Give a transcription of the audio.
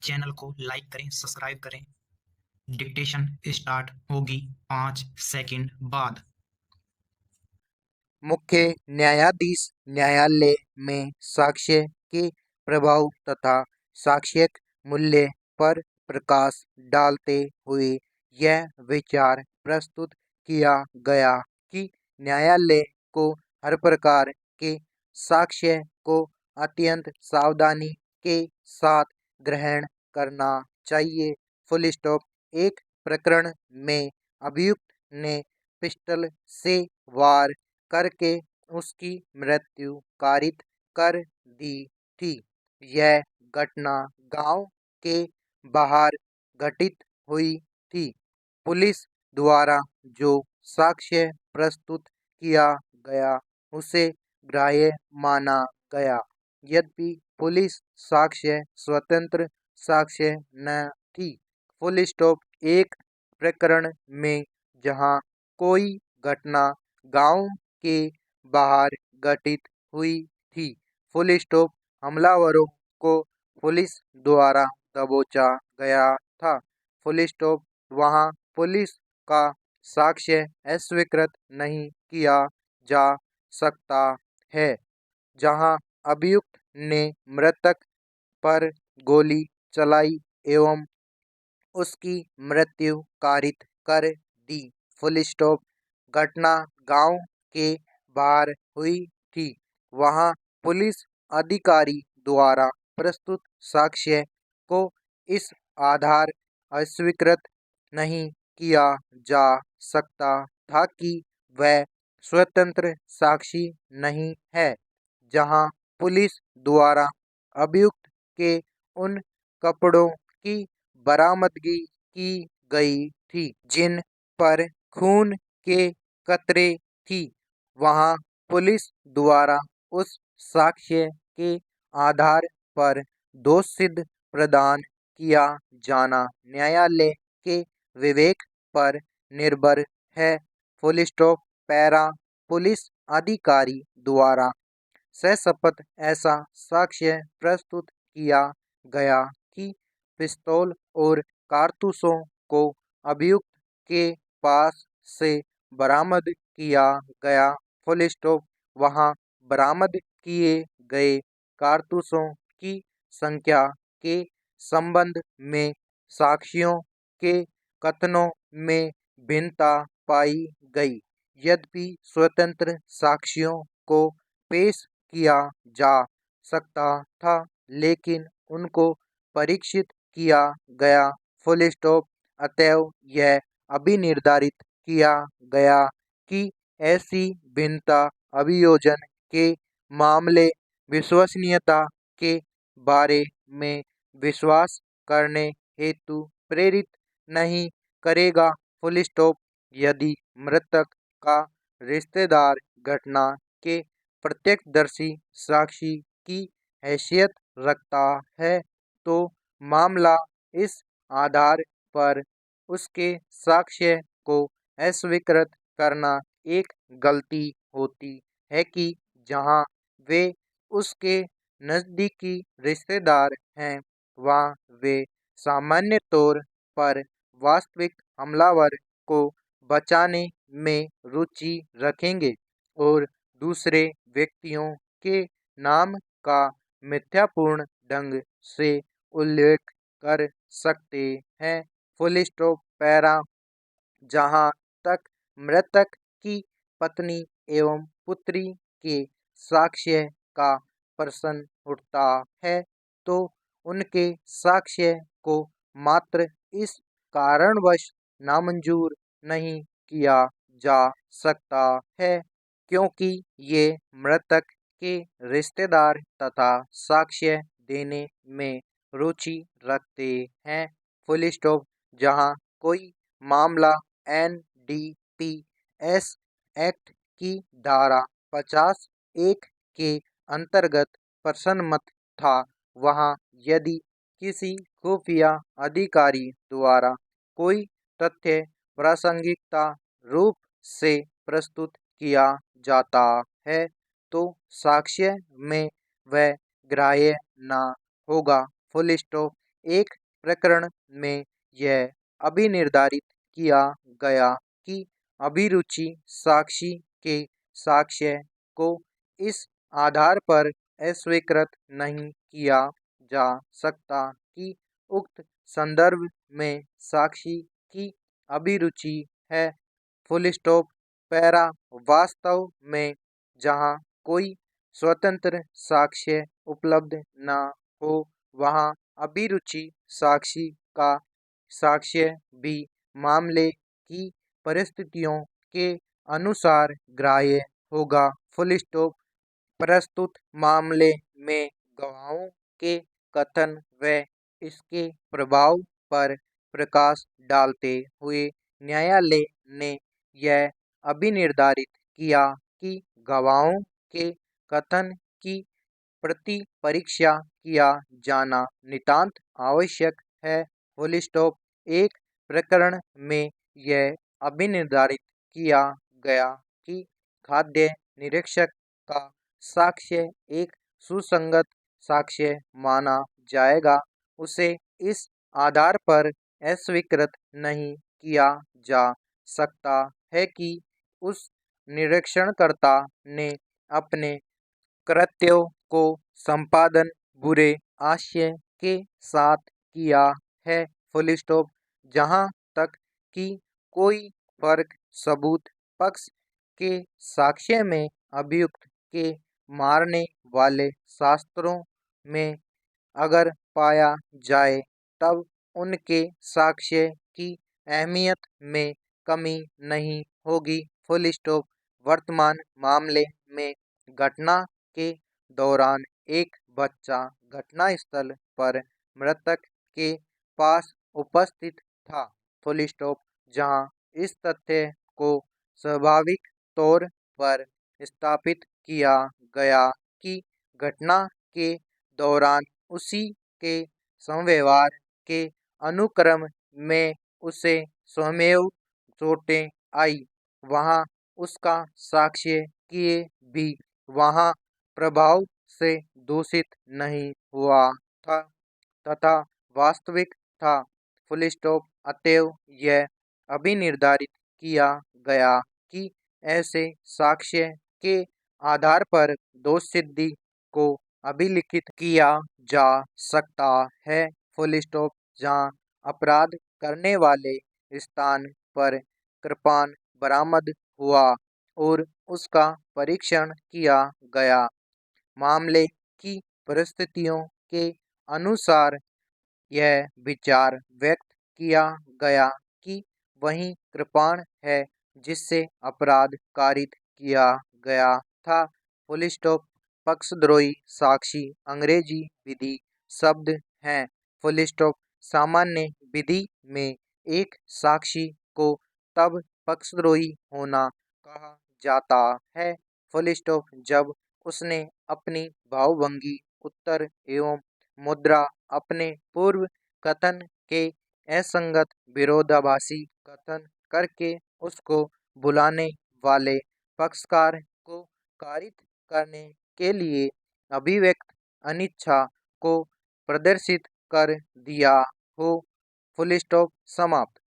Channel को like करें, subscribe करें। डिक्टेशन स्टार्ट होगी 5 सेकंड बाद। मुख्य न्यायाधीश न्यायालय में साक्ष्य के प्रभाव तथा साक्ष्यिक मूल्य पर प्रकाश डालते हुए यह विचार प्रस्तुत किया गया कि न्यायालय को हर प्रकार के साक्ष्य को अत्यंत सावधानी के साथ ग्रहण करना चाहिए। Full stop. एक प्रकरण में अभियुक्त ने पिस्टल से वार करके उसकी मृत्यु कारित कर दी थी। यह घटना गांव के बाहर घटित हुई थी। पुलिस द्वारा जो साक्ष्य प्रस्तुत किया गया उसे ग्राह्य माना गया, यद्यपि पुलिस साक्ष्य स्वतंत्र साक्ष्य न थी। Full stop. एक प्रकरण में जहां कोई घटना गांव के बाहर घटित हुई थी। Full stop. हमलावरों को पुलिस द्वारा दबोचा गया था। Full stop. वहां पुलिस का साक्ष्य अस्वीकृत नहीं किया जा सकता है। जहां अभियुक्त ने मृतक पर गोली चलाई एवं उसकी मृत्यु कारित कर दी। Full stop. घटना गांव के बाहर हुई थी। वहां पुलिस अधिकारी द्वारा प्रस्तुत साक्ष्य को इस आधार अस्वीकृत नहीं किया जा सकता था कि वह स्वतंत्र साक्षी नहीं है। जहां पुलिस द्वारा अभियुक्त के उन कपड़ों की बरामदगी की गई थी जिन पर खून के कतरे थी, वहां पुलिस द्वारा उस साक्ष्य के आधार पर दोष सिद्ध प्रदान किया जाना न्यायालय के विवेक पर निर्भर है। Full stop. पैरा। पुलिस अधिकारी द्वारा सशपथ ऐसा साक्ष्य प्रस्तुत किया गया कि पिस्तौल और कारतूसों को अभियुक्त के पास से बरामद किया गया। Full stop. वहां बरामद किए गए कारतूसों की संख्या के संबंध में साक्षियों के कथनों में भिन्नता पाई गई। यद्यपि स्वतंत्र साक्ष्यों को पेश किया जा सकता था, लेकिन उनको परीक्षित किया गया। Full stop. अतएव यह अभी निर्धारित किया गया कि ऐसी भिन्नता अभियोजन के मामले विश्वसनीयता के बारे में विश्वास करने हेतु प्रेरित नहीं करेगा। Full stop. यदि मृतक का रिश्तेदार घटना के प्रत्यक्षदर्शी साक्षी की हैसियत रखता है तो मामला इस आधार पर उसके साक्ष्य को अस्वीकृत करना एक गलती होती है कि जहां वे उसके नज़दीकी रिश्तेदार हैं, वहां वे सामान्य तौर पर वास्तविक हमलावर को बचाने में रुचि रखेंगे और दूसरे व्यक्तियों के नाम का मिथ्यापूर्ण ढंग से उल्लेख कर सकते हैं। Full stop. पैरा। जहां तक मृतक की पत्नी एवं पुत्री के साक्ष्य का प्रश्न उठता है, तो उनके साक्ष्य को मात्र इस कारणवश नामंजूर नहीं किया जा सकता है क्योंकि ये मृतक के रिश्तेदार तथा साक्ष्य देने में रुचि रखते हैं। Full stop. जहां कोई मामला NDPS एक्ट की धारा 50(1) के अंतर्गत प्रसन्नमत था, वहां यदि किसी खुफिया अधिकारी द्वारा कोई तथ्य प्रासंगिकता रूप से प्रस्तुत किया जाता है तो साक्ष्य में वह ग्राह्य न होगा। Full stop. एक प्रकरण में यह अभिनिर्धारित किया गया कि अभिरुचि साक्षी के साक्ष्य को इस आधार पर अस्वीकृत नहीं किया जा सकता कि उक्त संदर्भ में साक्षी की अभिरुचि है। Full stop. पैरा। वास्तव में जहाँ कोई स्वतंत्र साक्ष्य उपलब्ध न हो वहाँ अभिरुचि साक्षी का साक्ष्य भी मामले की परिस्थितियों के अनुसार ग्राह्य होगा। Full stop. प्रस्तुत मामले में गवाहों के कथन व इसके प्रभाव पर प्रकाश डालते हुए न्यायालय ने यह अभिनिर्धारित किया कि गवाहों के कथन की प्रति परीक्षा किया जाना नितांत आवश्यक है। Full stop. एक प्रकरण में यह अभिनिर्धारित किया गया कि खाद्य निरीक्षक का साक्ष्य एक सुसंगत साक्ष्य माना जाएगा। उसे इस आधार पर अस्वीकृत नहीं किया जा सकता है कि उस निरीक्षणकर्ता ने अपने कृत्यों को संपादन बुरे आशय के साथ किया है। Full stop. जहाँ तक कि कोई फर्क सबूत पक्ष के साक्ष्य में अभियुक्त के मारने वाले शास्त्रों में अगर पाया जाए तब उनके साक्ष्य की अहमियत में कमी नहीं होगी। Full stop. वर्तमान मामले में घटना के दौरान एक बच्चा घटनास्थल पर मृतक के पास उपस्थित था। Full stop. जहां इस तथ्य को स्वाभाविक तौर पर स्थापित किया गया कि घटना के दौरान उसी के संव्यवहार के अनुक्रम में उसे स्वमेव चोटें आई वहाँ उसका साक्ष्य किए भी वहाँ प्रभाव से दूषित नहीं हुआ था तथा वास्तविक था। Full stop. अतएव यह अभिनिर्धारित किया गया कि ऐसे साक्ष्य के आधार पर दोष सिद्धि को अभिलिखित किया जा सकता है। Full stop. जहाँ अपराध करने वाले स्थान पर कृपाण बरामद हुआ और उसका परीक्षण किया गया। मामले की परिस्थितियों के अनुसार यह विचार व्यक्त किया गया कि वही कृपाण है जिससे अपराध कारित किया गया था। Full stop. पक्षद्रोही साक्षी अंग्रेजी विधि शब्द हैं। Full stop. सामान्य विधि में एक साक्षी को तब पक्षद्रोही होना कहा जाता है। Full stop. जब उसने अपनी भावभंगी उत्तर एवं मुद्रा अपने पूर्व कथन के असंगत विरोधाभासी कथन करके उसको बुलाने वाले पक्षकार को कारित करने के लिए अभिव्यक्त अनिच्छा को प्रदर्शित कर दिया हो। Full stop. समाप्त।